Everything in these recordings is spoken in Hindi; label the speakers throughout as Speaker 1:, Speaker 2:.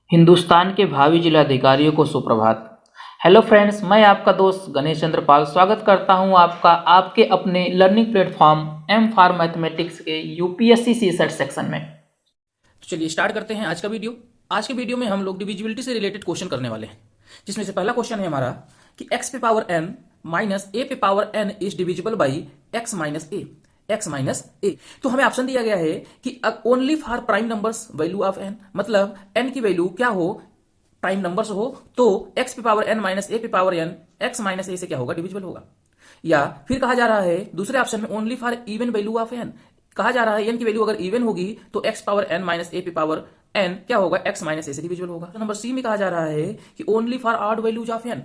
Speaker 1: हिंदुस्तान के भावी जिलाधिकारियों को सुप्रभात। हेलो फ्रेंड्स, मैं आपका दोस्त गणेश चंद्र पाल स्वागत करता हूं आपका आपके अपने learning platform M for mathematics के यूपीएससी सीसेट सेक्शन में।
Speaker 2: तो चलिए स्टार्ट करते हैं आज का वीडियो। आज के वीडियो में हम लोग डिविजिबिलिटी से रिलेटेड क्वेश्चन करने वाले हैं, जिसमें से पहला क्वेश्चन है हमारा कि x पे पावर n माइनस a पे power n is divisible by x minus a। x minus a, तो हमें ऑप्शन दिया गया है कि only for prime numbers value of n, मतलब n की वैल्यू क्या हो, प्राइम नंबर्स हो, तो x पे पावर n माइनस a पे power n x minus a से क्या होगा, डिविजिबल होगा। या फिर कहा जा रहा है दूसरे ऑप्शन में only for even value of n, कहा जा रहा है n की वैल्यू अगर इवन होगी तो x power n minus a पे पावर n क्या होगा, x माइनस a से डिविजिबल होगा। तो नंबर सी में कहा जा रहा है कि only for odd values of n,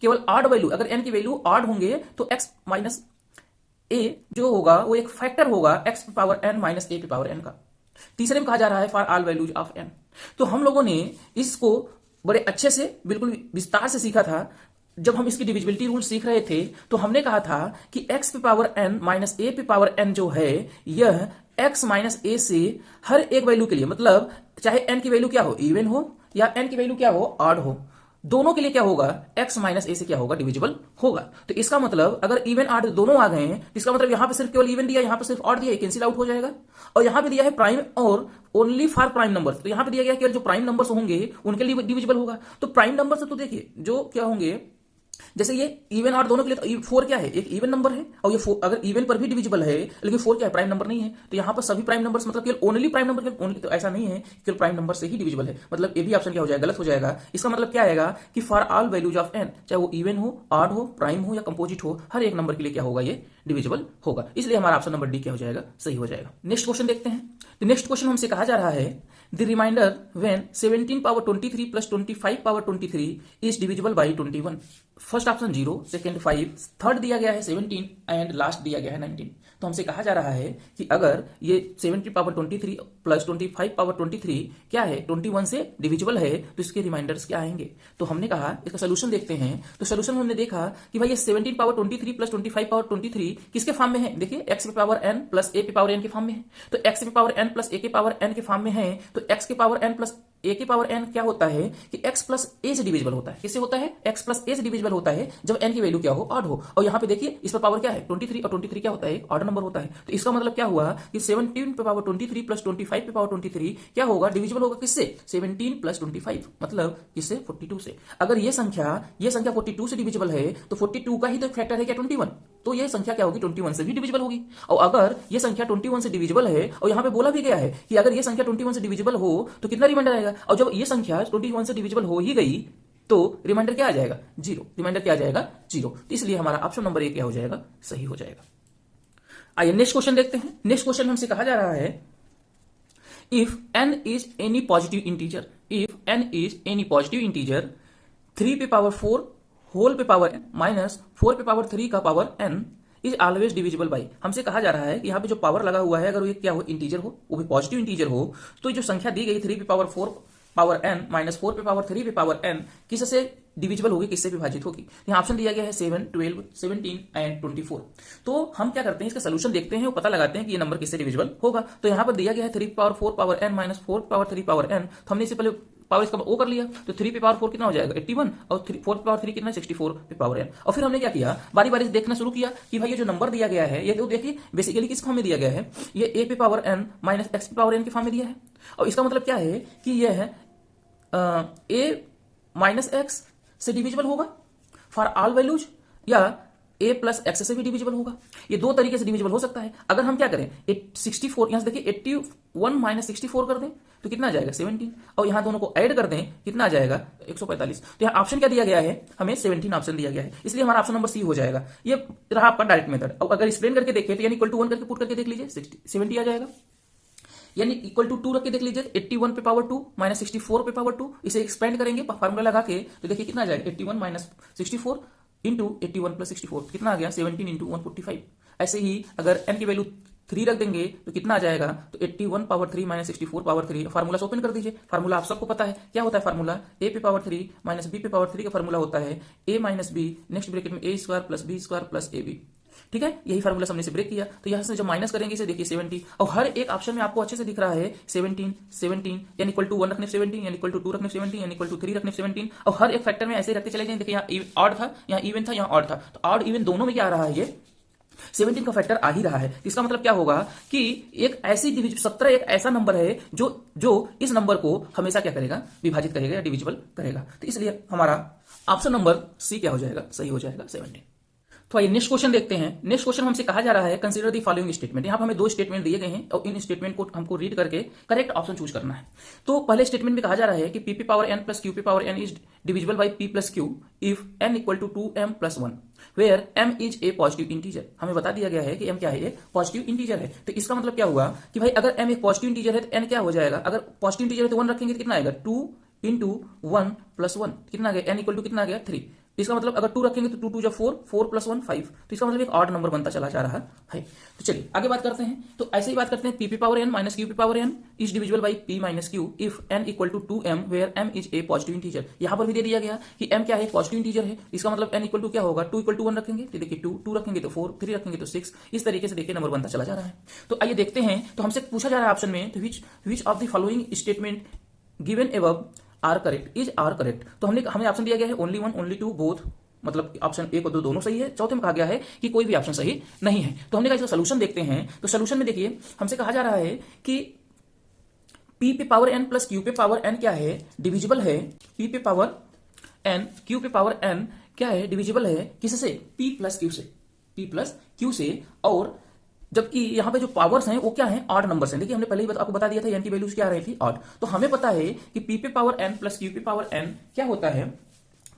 Speaker 2: केवल ऑड वैल्यू, अगर n की वैल्यू ऑड होंगे तो x माइनस a जो होगा वो एक फैक्टर होगा x power n minus a पे पावर n का। तीसरे में कहा जा रहा है for all values of n। तो हम लोगों ने इसको बड़े अच्छे से बिल्कुल विस्तार से सीखा था। जब हम इसकी डिविजिबिलिटी रूल सीख रहे थे तो हमने कहा था कि x पे पावर n माइनस a पे पावर n जो है यह x माइनस a से हर एक वैल्यू के लिए, मतलब चाहे n की वैल्यू क्या हो, इवन हो, या n की वैल्यू क्या हो, ऑड हो, दोनों के लिए क्या होगा, x माइनस a से क्या होगा, डिविजिबल होगा। तो इसका मतलब अगर इवन ऑड दोनों आ गए हैं, इसका मतलब यहां पे सिर्फ केवल इवन दिया, यहां पे सिर्फ ऑड दिया, कैंसिल आउट हो जाएगा। और यहां पे दिया है प्राइम और ओनली फॉर प्राइम नंबर्स, तो यहां पे दिया गया कि जो प्राइम नंबर्स होंगे उनके लिए डिविजिबल होगा। तो प्राइम नंबर से तो देखिए जो क्या होंगे, जैसे ये इवन और दोनों के लिए, तो 4 क्या है, एक इवन नंबर है, और ये 4 अगर इवन पर भी डिविजिबल है, लेकिन 4 क्या है, प्राइम नंबर नहीं है। तो यहाँ पर सभी प्राइम नंबर्स, मतलब केवल ओनली प्राइम नंबर, ओनली तो ऐसा नहीं है केवल प्राइम नंबर से ही डिविजिबल है, मतलब ये भी ऑप्शन क्या हो जाएगा, गलत हो जाएगा। इसका मतलब क्या आएगा कि for all values of n, चाहे वो इवन हो, ऑड हो, प्राइम हो या कंपोजिट हो, हर एक नंबर के लिए क्या होगा, ये डिविजिबल होगा। इसलिए हमारा ऑप्शन नंबर डी क्या हो जाएगा, सही हो जाएगा। नेक्स्ट क्वेश्चन देखते हैं। तो नेक्स्ट क्वेश्चन हमसे कहा जा रहा है the remainder when 17 power 23 plus 25 power 23 is divisible by 21। First option 0, second 5, third दिया गया है 17 एंड लास्ट दिया गया है 19। तो हमसे कहा जा रहा है कि अगर ये 70 पावर 23 प्लस 25 पावर 23 क्या है, 21 से डिविजिबल है, तो इसके रिमाइंडर्स क्या आएंगे। तो हमने कहा इसका सोल्यूशन देखते हैं। तो सोल्यूशन में हमने देखा कि भाई ये 17 पावर 23 प्लस 25 पावर 23 किसके फॉर्म में है, देखिए x पे पावर n प्लस a पे पावर n के फॉर्म में है। तो x पे पावर n प्लस a के पावर n के फॉर्म में है, तो x के पावर n प्लस a के पावर n क्या होता है कि x प्लस a से डिविजिबल होता है। किससे होता है, x प्लस a से डिविजिबल होता है जब n की वैल्यू क्या हो, ऑड हो। और यहाँ पे देखिए इस पर पावर क्या है, 23, और 23 क्या होता है, ऑड नंबर होता है। तो इसका मतलब क्या हुआ कि 17 पे पावर 23 प्लस 25 पे पावर 23 क्या होगा, डिविजिबल होगा किससे, 17 प्लस 25, मतलब किससे, 42 से। अगर ये संख्या 42 से डिविजिबल है तो 42 का ही तो फैक्टर है क्या, 21, तो ये संख्या क्या होगी, 21 से भी डिविजिबल होगी। और अगर ये संख्या 21 से डिविजिबल है, और यहाँ पे बोला भी गया है कि अगर ये संख्या 21 से डिविजिबल हो तो कितना रिमाइंडर आएगा, और जब ये संख्या 21 से डिविजिबल हो ही गई तो रिमाइंडर क्या आ जाएगा, 0। रिमाइंडर क्या आ जाएगा, 0। तो इसलिए हमारा ऑप्शन नंबर ए क्या हो जाएगा, सही हो जाएगा। आइए नेक्स्ट क्वेश्चन देखते हैं। नेक्स्ट क्वेश्चन हमसे कहा जा रहा है if n is any positive integer, if n is any positive integer 3 पे पावर 4 होल पे पावर n माइनस 4 पे पावर 3 का power n is always divisible by. हमसे कहा जा रहा है कि यहाँ पे जो पावर लगा हुआ है अगर वो क्या हो, इंटीजर हो, वो भी पॉजिटिव इंटीजर हो, तो जो संख्या दी गई 3 पे पावर 4 पावर n माइनस 4 पे पावर 3 पे पावर n किससे डिविजिबल होगी, किससे विभाजित होगी। यहाँ ऑप्शन दिया गया है 7, 12, 17 एंड 24। तो हम क्या करते हैं, इसका सोल्यूशन देखते हैं और पता लगाते हैं कि ये नंबर किससे डिविजिबल होगा। तो यहाँ पर दिया गया है 3 power 4 power n minus 4 power 3 power n, तो हमने इससे पहले पावर इसका ओ कर लिया। तो 3 पे पावर 4 कितना हो जाएगा, 81, और 4 पे पावर 3 कितना, 64 पे पावर n। और फिर हमने क्या किया, बारी बारी से देखना शुरू किया कि भाई ये जो नंबर दिया गया है ये तो देखिए बेसिकली किस फॉर्म में दिया गया है, ये a पे पावर n माइनस x पे पावर n के फॉर्म में दिया है। और इसका मतलब क्या है कि यह है a माइनस एक्स से डिविजिबल होगा फॉर ऑल वैल्यूज, या a प्लस एक्स से भी डिविजिबल होगा। ये दो तरीके से डिविजिबल हो सकता है। अगर हम क्या करें, 64 यहां से देखिए 81 माइनस 64 कर दें तो कितना आ जाएगा, 17, और यहां दोनों को ऐड कर दें कितना आ जाएगा, 145। तो यहाँ ऑप्शन क्या दिया गया है, हमें 17 ऑप्शन दिया गया है, इसलिए हमारा ऑप्शन नंबर सी हो जाएगा। ये रहा आपका डायरेक्ट मेथड। और अगर एक्सप्लेन करके देखें तो यानी इक्वल टू 1 करके पुट करके देख लीजिए, 70 आ जाएगा। यानी इक्वल टू 2 रख के देख लीजिए, 81 पे पावर 2 माइनस 64 पे पावर 2, इसे एक्सपेंड करेंगे फार्मूला लगा के तो देखिए कितना आ जाएगा, 81 माइनस 64 इंटू 81 प्लस 64 कितना आ गया, 17 इंटू 145। ऐसे ही अगर n की वैल्यू 3 रख देंगे तो कितना आ जाएगा, तो 81 power 3 minus 64 power 3। Formula open कर दीजिए। फार्मूला आप सबको पता है क्या होता है, फार्मूला a पे पावर 3 माइनस b पे पावर 3 का फार्मूला होता है a minus B, next bracket में a square plus b square plus ab। ठीक है, यही फार्मूला हमने से ब्रेक किया। तो यहाँ से जब माइनस करेंगे इसे देखिए 70, और हर एक ऑप्शन में आपको अच्छे से दिख रहा है 17 17 यानी इक्वल टू 1 रखने 17 यानी इक्वल टू 2 रखने 17 यानी इक्वल टू 3 रखने 17, और हर एक फैक्टर में ऐसे ही रखते चले जाएं। देखिए यहाँ ऑड था, यहाँ इवन था, यहाँ ऑड था, तो ऑड इवन दोनों में क्या आ रहा है, ये 17 का फैक्टर आ ही रहा है। इसका मतलब क्या होगा कि एक ऐसी 17 एक ऐसा नंबर है जो इस नंबर को हमेशा क्या करेगा, विभाजित करेगा या डिविजिबल करेगा। तो इसलिए हमारा ऑप्शन नंबर सी क्या हो जाएगा, सही हो जाएगा 17। तो आइए नेक्स्ट क्वेश्चन देखते हैं। नेक्स्ट क्वेश्चन हमसे कहा जा रहा है कंसीडर दी फॉलोइंग स्टेटमेंट। यहाँ पर हमें 2 स्टेटमेंट दिए गए हैं और इन स्टेटमेंट को हमको रीड करके करेक्ट ऑप्शन चूज करना है। तो पहले स्टेटमेंट में कहा जा रहा है कि p power n plus q power n is divisible by p plus q if n equal to 2m plus 1 where m is a positive integer. हमें बता दिया गया है कि m क्या है, एक पॉजिटिव इंटीजर है। तो इसका मतलब क्या हुआ कि भाई अगर m एक पॉजिटिव इंटीजर है तो n क्या हो जाएगा, अगर पॉजिटिव इंटीजर है तो 1 रखेंगे तो कितना आएगा, 2 इंटू 1 प्लस 1 कितना आ गया, n इक्वल टू कितना आ गया 3। इसका मतलब अगर 2 रखेंगे तो 2 2 जा 4, 4 प्लस 1 5, तो इसका मतलब एक ऑड नंबर बनता चला जा रहा है। तो चलिए आगे बात करते हैं। तो ऐसे ही बात करते हैं, p power n minus q power n is divisible by p minus q if n equal to 2m where m is a positive integer. यहाँ पर भी दे दिया गया कि m क्या है, पॉजिटिव इंटीजर है। इसका मतलब n इक्वल टू क्या होगा, 2 इक्वल टू 1 रखेंगे तो देखिए 2 2 रखेंगे तो 4, 3 रखेंगे तो 6, इस तरीके से देखिए नंबर बनता चला जा रहा है। तो आइए देखते हैं। तो हमसे पूछा जा रहा है ऑप्शन में, तो which of the following statement given above are correct is are correct. तो हमें ऑप्शन दिया गया है ओनली 1, ओनली 2, बोथ, मतलब ऑप्शन 1 और 2 दोनों सही है। चौथे में कहा गया है कि कोई भी ऑप्शन सही नहीं है। तो हमने कहा इसका सोल्यूशन देखते हैं। तो सोल्यूशन में देखिए हमसे कहा जा रहा है कि p पे पावर n प्लस q पे पावर n क्या है, डिविजिबल है। p पे पावर n q पे पावर n क्या है, डिविजिबल है किससे, p प्लस q से, p प्लस q से। और जबकि यहाँ पे जो पावर्स हैं वो क्या हैं, ऑड नंबर्स हैं। देखिए हमने पहले ही आपको बता दिया था n की वैल्यूज क्या आ रही थी, ऑड। तो हमें पता है कि p पे पावर n प्लस q पे पावर n क्या होता है,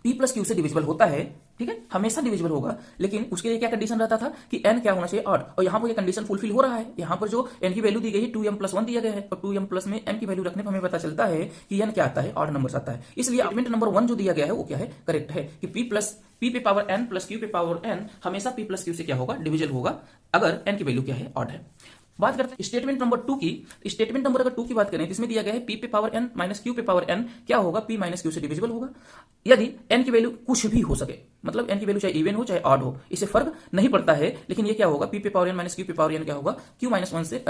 Speaker 2: p प्लस q से डिविजिबल होता है। ठीक है, हमेशा डिविजिबल होगा, लेकिन उसके लिए क्या कंडीशन रहता था कि n क्या होना चाहिए, ऑड। और यहाँ पर ये कंडीशन फुलफिल हो रहा है। यहाँ पर जो n की वैल्यू दी गई है 2m प्लस 1 दिया गया है, और 2m प्लस में n की वैल्यू रखने पर हमें पता चलता है कि n क्या आता है, ऑड नंबर आता है। इसलिए आर्गुमेंट नंबर 1 जो दिया गया है वो क्या है, करेक्ट है कि p पे पावर n प्लस q पे पावर n हमेशा p प्लस q से क्या होगा, डिविजिबल होगा, अगर n की वैल्यू क्या है, ऑड है। बात करते हैं स्टेटमेंट नंबर 2 की। स्टेटमेंट नंबर अगर 2 की बात करें तो इसमें दिया गया है p पे पावर n माइनस q पे पावर n क्या होगा, p माइनस q से डिविजिबल होगा यदि n की वैल्यू कुछ भी हो सके, मतलब n की वैल्यू चाहे इवन हो चाहे ऑड हो, इससे फर्क नहीं पड़ता है। लेकिन ये क्या होगा, p पे पावर n माइनस q पे पावर n क्या होगा, q माइनस 1 से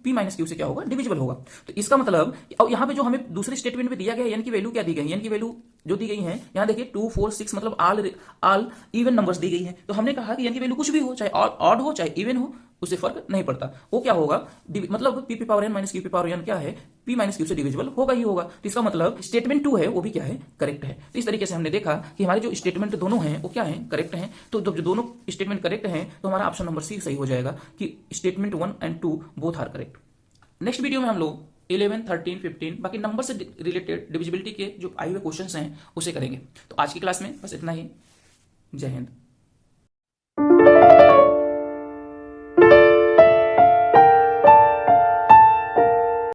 Speaker 2: p माइनस q से क्या होगा, डिविजिबल होगा। तो इसका मतलब और यहाँ पे जो हमें दूसरे स्टेटमेंट में दिया गया है n की वैल्यू क्या दी गई है, n की वैल्यू जो दी गई है यहाँ देखिए 2 4 6 मतलब ऑल इवन नंबर्स दी गई है। तो हमने कहा कि n की वैल्यू कुछ भी हो, चाहे ऑड हो चाहे इवन हो, उससे फर्क नहीं पड़ता। वो क्या होगा, मतलब p पे पावर n माइनस q पे पावर n क्या है, p माइनस q से डिविजिबल होगा ही होगा। तो इसका मतलब स्टेटमेंट 2 है वो भी क्या है, करेक्ट है। तो इस तरीके से हमने देखा कि हमारे जो स्टेटमेंट दोनों हैं वो क्या है, करेक्ट हैं। तो जब जो दोनों स्टेटमेंट करेक्ट हैं तो हमारा ऑप्शन नंबर सी सही हो जाएगा कि statement 1 and 2 both are correct. Next video में हम लोग 11, 13, 15 बाकी नंबर से रिलेटेड डिविजिबिलिटी के जो आए हुए क्वेश्चंस हैं उसे करेंगे। तो आज की क्लास में बस इतना ही। जय हिंद।